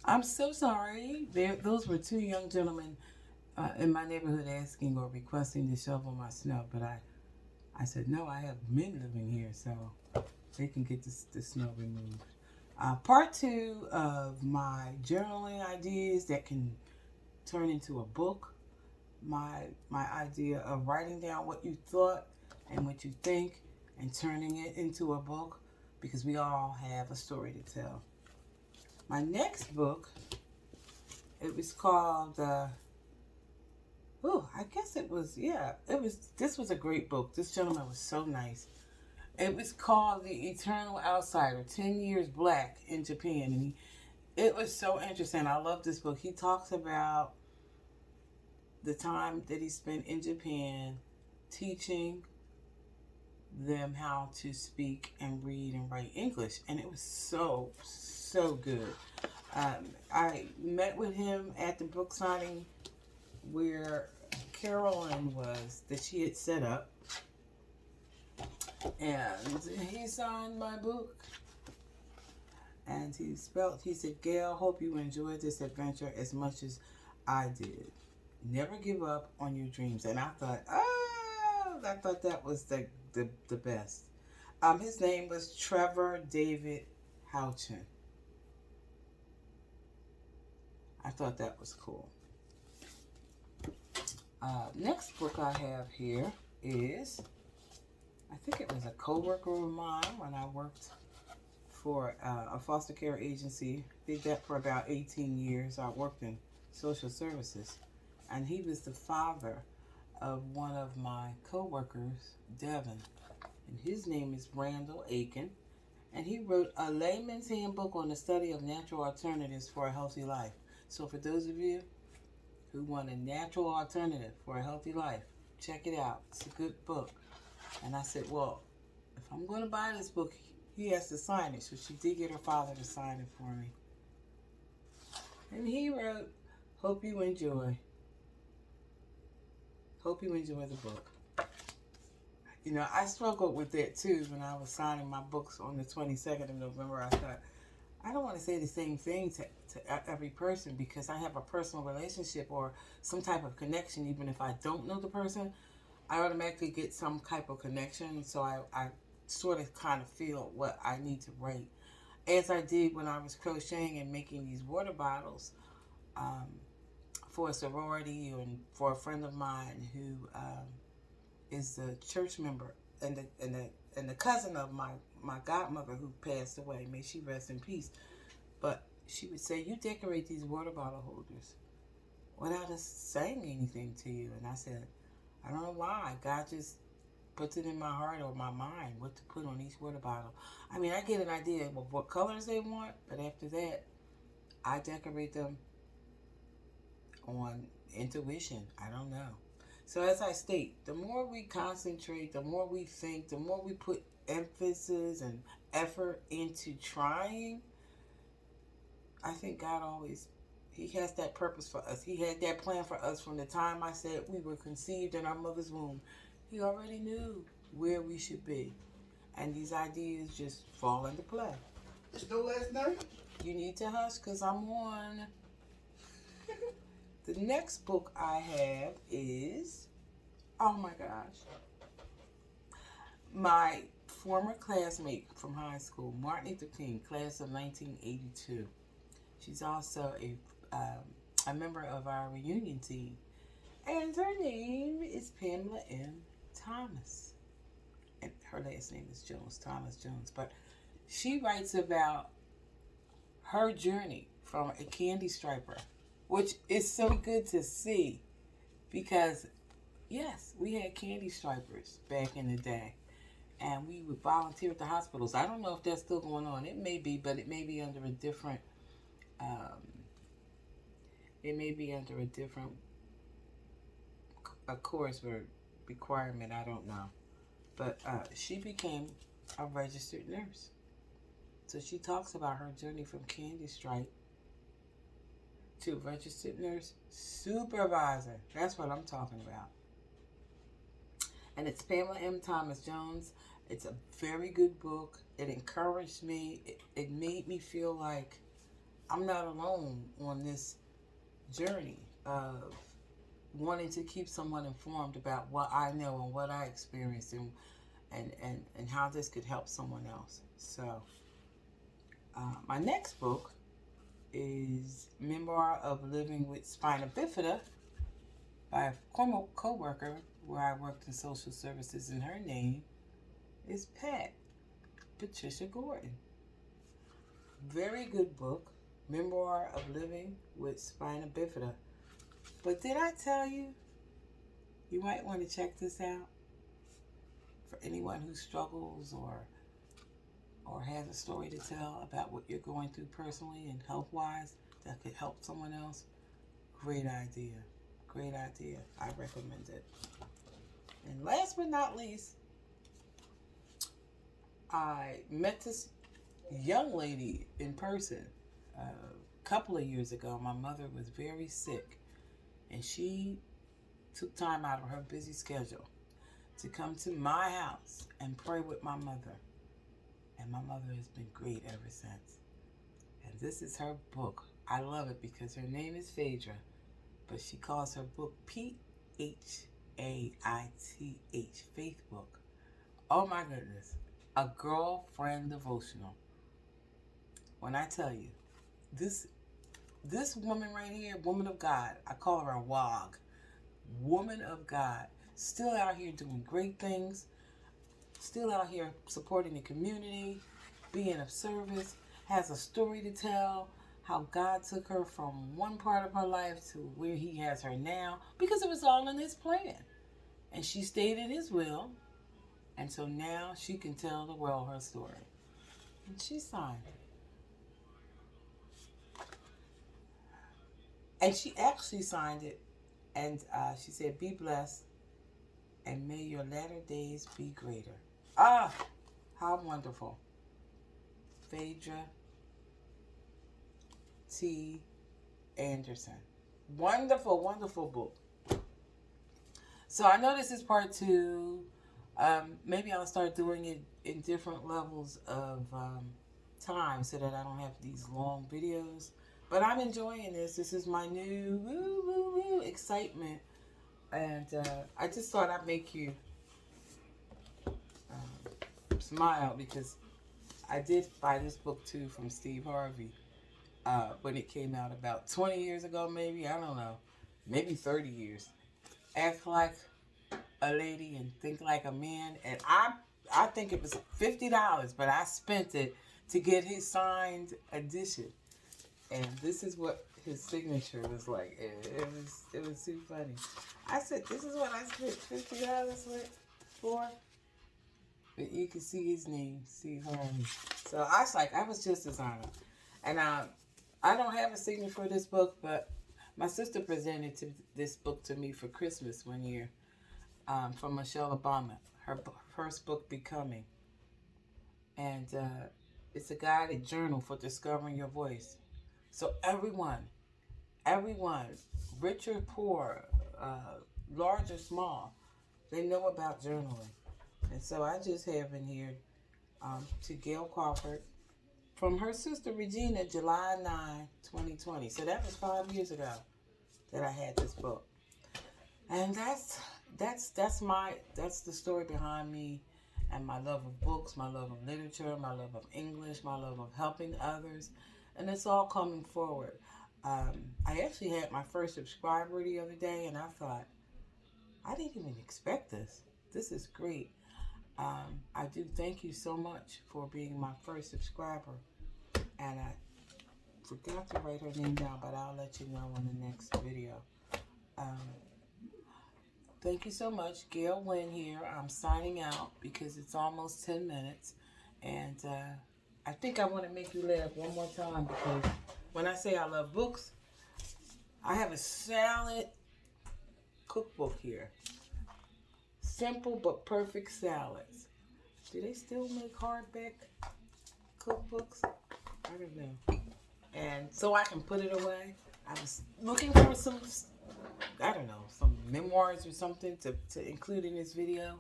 I'm so sorry. Those were two young gentlemen in my neighborhood asking or requesting to shovel my snow, but I said no. I have men living here, so they can get the snow removed. Part two of my journaling ideas that can turn into a book. My idea of writing down what you thought and what you think and turning it into a book because we all have a story to tell. My next book, it was called oh, I guess it was, yeah, it was, this was a great book. This gentleman was so nice. It was called The Eternal Outsider, 10 Years Black in Japan. And it was so interesting. I love this book. He talks about the time that he spent in Japan teaching them how to speak and read and write English. And it was so, so good. I met with him at the book signing where GailLyn was, that she had set up, and he signed my book. And he said, Gail, hope you enjoyed this adventure as much as I did. Never give up on your dreams. And I thought, oh, I thought that was the best. His name was Trevor David Houchin. I thought that was cool. Next book I have here is, I think it was a co-worker of mine when I worked for a foster care agency. Did that for about 18 years. I worked in social services. And he was the father of one of my co-workers, Devin. And his name is Randall Aiken. And he wrote a layman's handbook on the study of natural alternatives for a healthy life. So for those of you who want a natural alternative for a healthy life, check it out. It's a good book. And I said, well, if I'm going to buy this book, he has to sign it. So she did get her father to sign it for me. And he wrote, hope you enjoy. Hope you enjoy the book. You know, I struggled with that too when I was signing my books on the 22nd of November. I thought, I don't want to say the same thing to every person because I have a personal relationship or some type of connection. Even if I don't know the person, I automatically get some type of connection. So I sort of kind of feel what I need to write. As I did when I was crocheting and making these water bottles um, for a sorority and for a friend of mine who is a church member and the cousin of my godmother who passed away. May she rest in peace. But she would say, you decorate these water bottle holders without us saying anything to you. And I said, I don't know why. God just puts it in my heart or my mind what to put on each water bottle. I mean, I get an idea of what colors they want, but after that, I decorate them on intuition. I don't know. So as I state, the more we concentrate, the more we think, the more we put emphasis and effort into trying, I think God always, He has that purpose for us. He had that plan for us from the time I said we were conceived in our mother's womb. He already knew where we should be. And these ideas just fall into play. It's no last night. You need to hush because I'm on. The next book I have is, oh my gosh, my former classmate from high school, Martin Luther King, class of 1982. She's also a member of our reunion team. And her name is Pamela M. Thomas. And her last name is Jones, Thomas Jones. But she writes about her journey from a candy striper, which is so good to see because, yes, we had candy stripers back in the day. And we would volunteer at the hospitals. I don't know if that's still going on. It may be, but it may be under a different um, a course or requirement. I don't know. But she became a registered nurse. So she talks about her journey from candy stripe to registered nurse supervisor. That's what I'm talking about. And it's Pamela M. Thomas Jones. It's a very good book. It encouraged me. It made me feel like I'm not alone on this journey of wanting to keep someone informed about what I know and what I experienced, and how this could help someone else. So, my next book is Memoir of Living with Spina Bifida by a former co-worker where I worked in social services, and her name is Patricia Gordon. Very good book, Memoir of Living with Spina Bifida. But did I tell you, you might want to check this out for anyone who struggles or has a story to tell about what you're going through personally and health-wise that could help someone else. Great idea. Great idea. I recommend it. And last but not least, I met this young lady in person a couple of years ago. My mother was very sick, and she took time out of her busy schedule to come to my house and pray with my mother. And my mother has been great ever since. And this is her book. I love it because her name is Phaedra, but she calls her book Phaith, Faith Book. Oh my goodness. A girlfriend devotional. When I tell you, this woman right here, woman of God, I call her a WOG, woman of God, still out here doing great things, still out here supporting the community, being of service, has a story to tell, how God took her from one part of her life to where he has her now, because it was all in his plan. And she stayed in his will, and so now she can tell the world her story. And she signed it. And she actually signed it, and she said, "Be blessed, and may your latter days be greater." Ah, how wonderful. Phaedra T. Anderson. Wonderful, wonderful book. So I know this is part 2. Maybe I'll start doing it in different levels of time so that I don't have these long videos. But I'm enjoying this. This is my new excitement. And I just thought I'd make you smile, because I did buy this book too from Steve Harvey when it came out about 20 years ago, maybe. I don't know. Maybe 30 years. Act Like a Lady and Think Like a Man. And I think it was $50, but I spent it to get his signed edition. And this is what his signature was like. It was too funny. I said, this is what I spent $50 for. But you can see his name, Steve Harvey. So I was just as honored. And I don't have a signature for this book, but my sister presented this book to me for Christmas one year from Michelle Obama, her first book, Becoming. And it's a guided journal for discovering your voice. So everyone, rich or poor, large or small, they know about journaling. And so I just have in here to Gail Crawford from her sister Regina, July 9, 2020. So that was 5 years ago that I had this book. And that's the story behind me and my love of books, my love of literature, my love of English, my love of helping others. And it's all coming forward. I actually had my first subscriber the other day, and I thought, I didn't even expect this. This is great. I do thank you so much for being my first subscriber. And I forgot to write her name down, but I'll let you know in the next video. Thank you so much. GailLyn here. I'm signing out because it's almost 10 minutes. And I think I want to make you laugh one more time, because when I say I love books, I have a salad cookbook here. Simple but perfect salads. Do they still make hardback cookbooks? I don't know. And so I can put it away. I was looking for some memoirs or something to include in this video.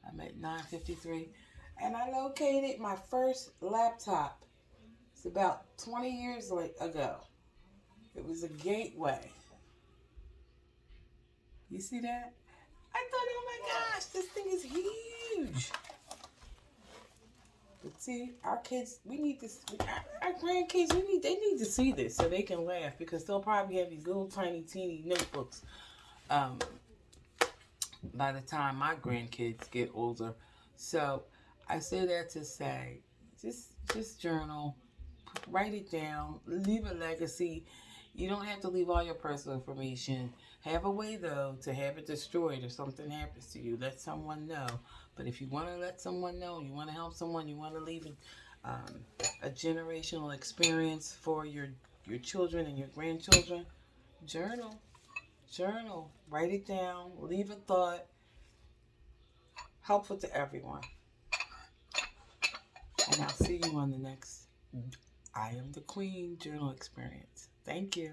I'm at 9:53. And I located my first laptop. It's about 20 years ago. It was a gateway. You see that? I thought, oh my gosh, this thing is huge. But see, our kids, we need this. Our grandkids, they need to see this so they can laugh because they'll probably have these little tiny, teeny notebooks. By the time my grandkids get older, so I say that to say, just journal, write it down, leave a legacy. You don't have to leave all your personal information. Have a way, though, to have it destroyed if something happens to you. Let someone know. But if you want to let someone know, you want to help someone, you want to leave a generational experience for your children and your grandchildren, journal. Journal. Write it down. Leave a thought. Helpful to everyone. And I'll see you on the next I Am the Queen journal experience. Thank you.